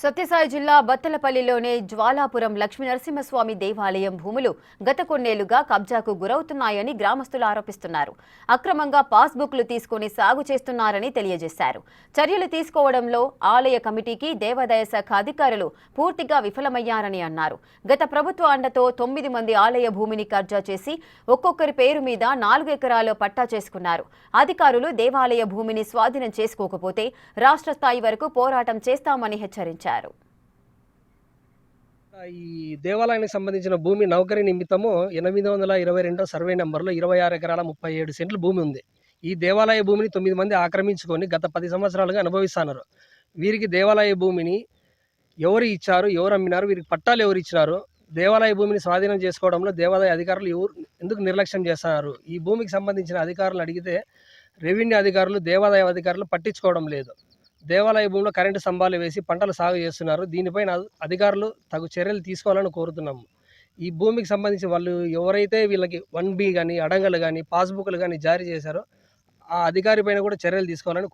సత్యసాయి జిల్లా బత్తలపల్లిలోని జ్వాలాపురం లక్ష్మీనరసింహస్వామి దేవాలయం భూములు గత కొన్నేళ్లుగా కబ్జాకు గురవుతున్నాయని గ్రామస్తులు ఆరోపిస్తున్నారు. అక్రమంగా పాస్బుక్లు తీసుకుని సాగు చేస్తున్నారని తెలియజేశారు. చర్యలు తీసుకోవడంలో ఆలయ కమిటీకి దేవాదాయ శాఖ అధికారులు పూర్తిగా విఫలమయ్యారని అన్నారు. గత ప్రభుత్వ అండతో 9 మంది ఆలయ భూమిని కబ్జా చేసి ఒక్కొక్కరి పేరు మీద 4 ఎకరాలు పట్టా చేసుకున్నారు. అధికారులు దేవాలయ భూమిని స్వాధీనం చేసుకోకపోతే రాష్ట్ర స్థాయి వరకు పోరాటం చేస్తామని హెచ్చరించారు. ఈ దేవాలయానికి సంబంధించిన భూమి నౌకరీ నిమిత్తము 822 సర్వే నెంబర్లో 26 ఎకరాల 37 సెంట్లు భూమి ఉంది. ఈ దేవాలయ భూమిని 9 మంది ఆక్రమించుకొని గత 10 సంవత్సరాలుగా అనుభవిస్తున్నారు. వీరికి దేవాలయ భూమిని ఎవరు ఇచ్చారు, ఎవరు అమ్మినారు, వీరికి పట్టాలు ఎవరు ఇచ్చినారు, దేవాలయ భూమిని స్వాధీనం చేసుకోవడంలో దేవాదాయ అధికారులు ఎందుకు నిర్లక్ష్యం చేస్తున్నారు? ఈ భూమికి సంబంధించిన అధికారులను అడిగితే రెవెన్యూ అధికారులు, దేవాదాయ అధికారులు పట్టించుకోవడం లేదు. దేవాలయ భూమిలో కరెంటు స్తంభాలు వేసి పంటలు సాగు చేస్తున్నారు. దీనిపైన అధికారులు తగు చర్యలు తీసుకోవాలని కోరుతున్నాము. ఈ భూమికి సంబంధించి వాళ్ళు ఎవరైతే వీళ్ళకి 1B కానీ, అడంగలు కానీ, పాస్బుక్లు కానీ జారీ చేశారో ఆ అధికారి పైన కూడా చర్యలు తీసుకోవాలని